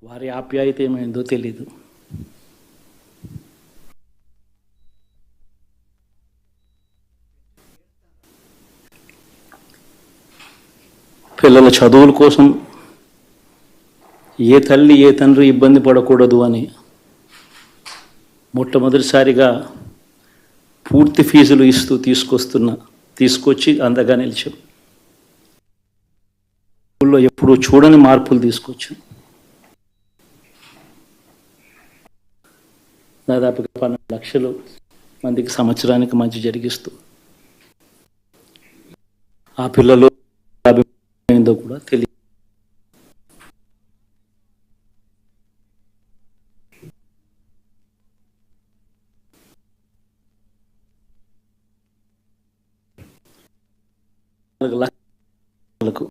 వారి ఆప్యాయత ఏమైందో తెలీదు. పిల్లల చదువుల కోసం ఏ తల్లి ఏ తండ్రి ఇబ్బంది పడకూడదు అని మొట్టమొదటిసారిగా పూర్తి ఫీజులు ఇస్తూ తీసుకొచ్చి అందగా నిలిచాం. స్కూల్లో ఎప్పుడూ చూడని మార్పులు తీసుకొచ్చాం. దాదాపుగా 12 లక్షలు మందికి సంవత్సరానికి మంచి జరిగిస్తూ ఆ పిల్లలు అభిప్రాయంతో కూడా తెలియదు. లక్షలకు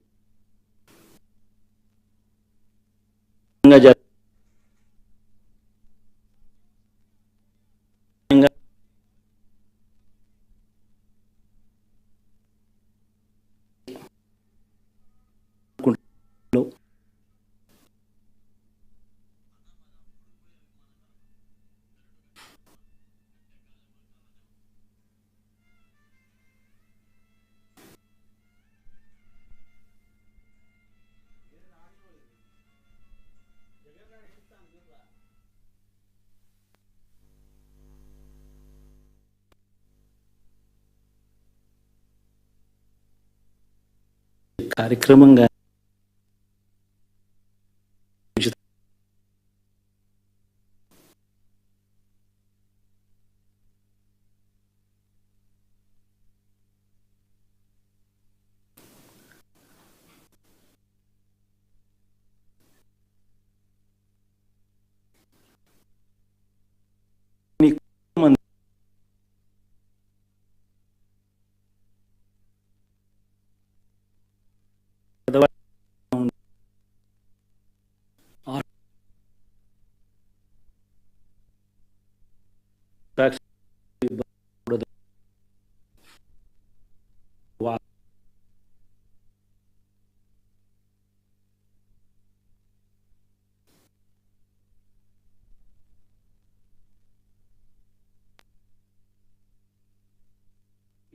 కార్యక్రమంగా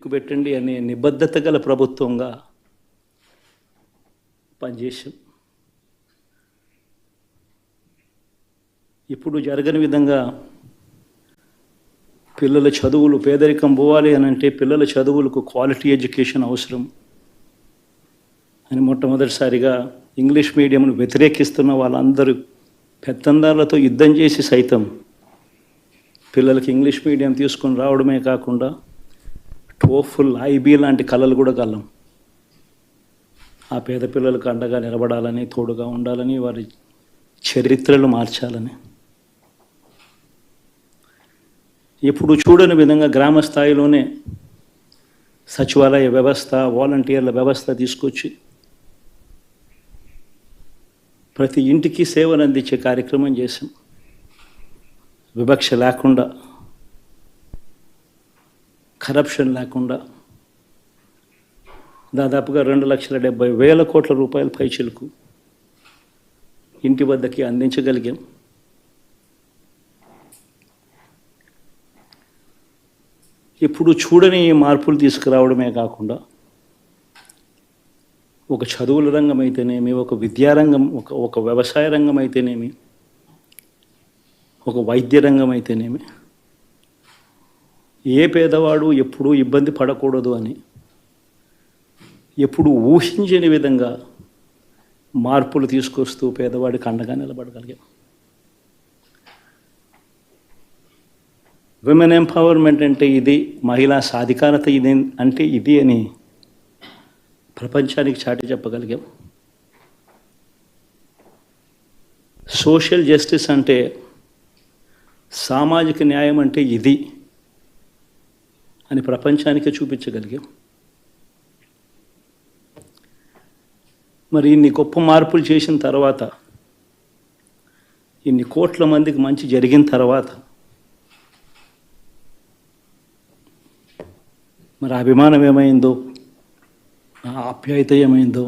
పెట్టండి అనే నిబద్ధత గల ప్రభుత్వంగా పనిచేసాం. ఇప్పుడు జరగని విధంగా పిల్లల చదువులు పేదరికం పోవాలి అని అంటే పిల్లల చదువులకు క్వాలిటీ ఎడ్యుకేషన్ అవసరం అని మొట్టమొదటిసారిగా ఇంగ్లీష్ మీడియంను వ్యతిరేకిస్తున్న వాళ్ళందరూ పెత్తందారులతో యుద్ధం చేసి సైతం పిల్లలకి ఇంగ్లీష్ మీడియం తీసుకొని రావడమే కాకుండా టోఫుల్ ఐబీ లాంటి కళలు కూడా కలం. ఆ పేద పిల్లలకు అండగా నిలబడాలని, తోడుగా ఉండాలని, వారి చరిత్రలు మార్చాలని ఎప్పుడు చూడని విధంగా గ్రామ స్థాయిలోనే సచివాలయ వ్యవస్థ, వాలంటీర్ల వ్యవస్థ తీసుకొచ్చి ప్రతి ఇంటికి సేవలు అందించే కార్యక్రమం చేశాం. వివక్ష లేకుండా, కరప్షన్ లేకుండా దాదాపుగా 2,70,000 కోట్ల రూపాయల పైచిలకు ఇంటి వద్దకి అందించగలిగాం. ఇప్పుడు చూడని మార్పులు తీసుకురావడమే కాకుండా ఒక చదువుల రంగం అయితేనేమి, ఒక విద్యారంగం, ఒక వ్యవసాయ రంగం అయితేనేమి, ఒక వైద్య రంగం అయితేనేమి ఏ పేదవాడు ఎప్పుడూ ఇబ్బంది పడకూడదు అని ఎప్పుడు ఊహించని విధంగా మార్పులు తీసుకొస్తూ పేదవాడికి అండగా నిలబడగలిగాం. విమెన్ ఎంపవర్మెంట్ అంటే ఇది, మహిళా సాధికారత ఇది అంటే ఇది అని ప్రపంచానికి చాటి చెప్పగలిగాం. సోషల్ జస్టిస్ అంటే, సామాజిక న్యాయం అంటే ఇది అని ప్రపంచానికి చూపించగలిగాం. మరి ఇన్ని గొప్ప మార్పులు చేసిన తర్వాత, ఇన్ని కోట్ల మందికి మంచి జరిగిన తర్వాత మరి అభిమానం ఏమైందో, ఆప్యాయత ఏమైందో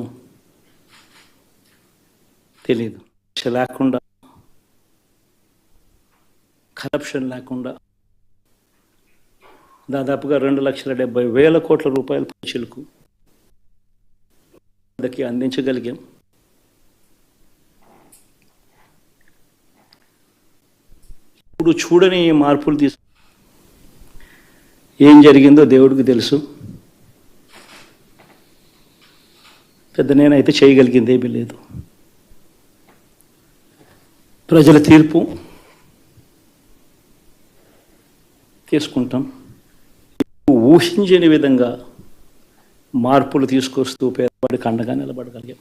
తెలియదు. లేకుండా కరప్షన్ లేకుండా దాదాపుగా 2,70,000 కోట్ల రూపాయల పైచిలకు అందరికీ అందించగలిగాం. ఇప్పుడు చూడని మార్పులు ఏం జరిగిందో దేవుడికి తెలుసు. పెద్ద నేనైతే చేయగలిగింది ఏమీ లేదు. ప్రజల తీర్పు తీసుకుంటాం. ఊహించని విధంగా మార్పులు తీసుకొస్తూ పేదవాడికి అండగా నిలబడగలిగాం.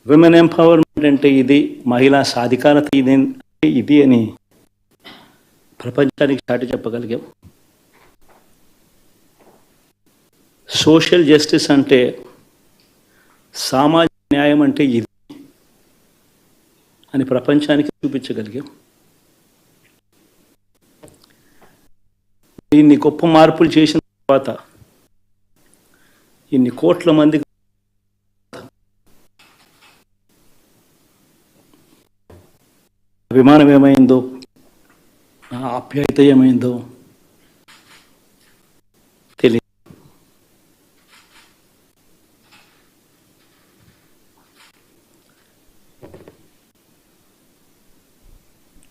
విమెన్ ఎంపవర్మెంట్ అంటే ఇది, మహిళా సాధికారత ఇది అని ప్రపంచానికి చాటి చెప్పగలిగాం. సోషల్ జస్టిస్ అంటే, సామాజిక న్యాయం అంటే ఇది అని ప్రపంచానికి చూపించగలిగాం. ఇన్ని గొప్ప మార్పులు చేసిన తర్వాత ఇన్ని కోట్ల మంది అభిమానం ఏమైందో, ఆప్యాయత ఏమైందో తెలియదు.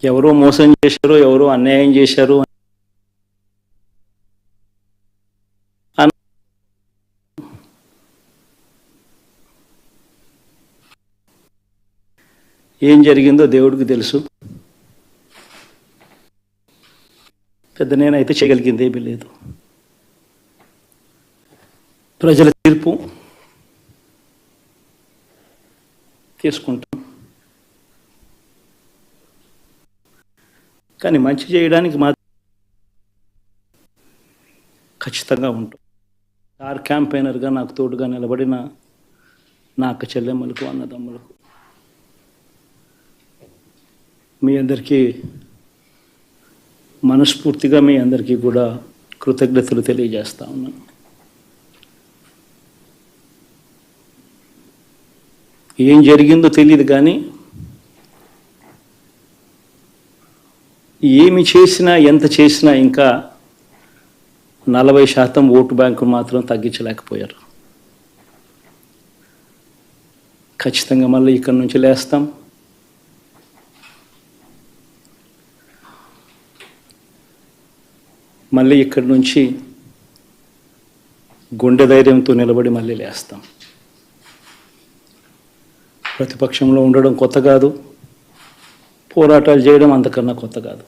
ఎవరో మోసం చేశారో, ఎవరో అన్యాయం చేశారు ఏం జరిగిందో దేవుడికి తెలుసు. పెద్ద నేనైతే చేయగలిగింది ఏమీ లేదు. ప్రజల తీర్పు తీసుకుంటాం. కానీ మంచి చేయడానికి మాత్రం ఖచ్చితంగా ఉంటాం. స్టార్ క్యాంపెయినర్గా నాకు తోడుగా నిలబడిన నా అక్క చెల్లెమ్మలకు, అన్నదమ్ములకు, మీ అందరికీ మనస్ఫూర్తిగా మీ అందరికీ కూడా కృతజ్ఞతలు తెలియజేస్తా ఉన్నాను. ఏం జరిగిందో తెలియదు, కానీ ఏమి చేసినా, ఎంత చేసినా ఇంకా 40% ఓటు బ్యాంకు మాత్రం తగ్గించలేకపోయారు. ఖచ్చితంగా మళ్ళీ ఇక్కడి నుంచి లేస్తాం. మళ్ళీ ఇక్కడి నుంచి గుండె ధైర్యంతో నిలబడి మళ్ళీ లేస్తాం. ప్రతిపక్షంలో ఉండడం కొత్త కాదు, పోరాటాలు చేయడం అంతకన్నా కొత్త కాదు.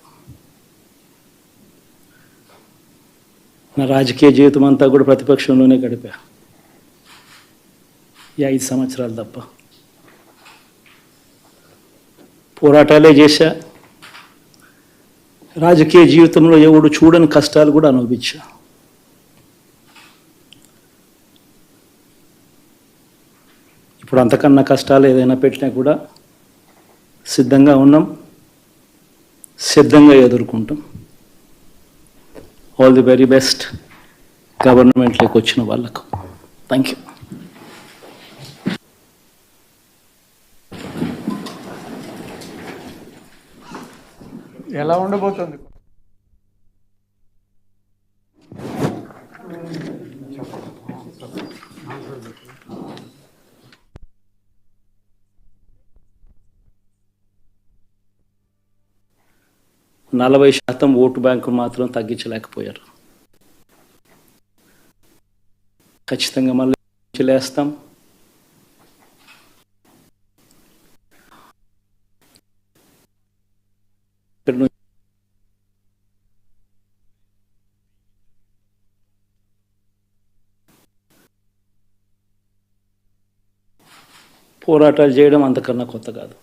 నా రాజకీయ జీవితం అంతా కూడా ప్రతిపక్షంలోనే గడిపా, ఈ 5 సంవత్సరాలు తప్ప. పోరాటాలే చేశా. రాజకీయ జీవితంలో ఎవడు చూడని కష్టాలు కూడా అనుభవించా. ఇప్పుడు అంతకన్నా కష్టాలు ఏదైనా పెట్టినా కూడా సిద్ధంగా ఉన్నాం, సిద్ధంగా ఎదుర్కొంటాం. ఆల్ ది వెరీ బెస్ట్ గవర్నమెంట్లోకి వచ్చిన వాళ్ళకు. Thank you. ఎలా ఉండబోతుంది? నలభై శాతం ఓటు బ్యాంకు మాత్రం తగ్గించలేకపోయారు. ఖచ్చితంగా మళ్ళీ లేస్తాం. పోరాటాలు చేయడం అంతకన్నా కొత్త కాదు.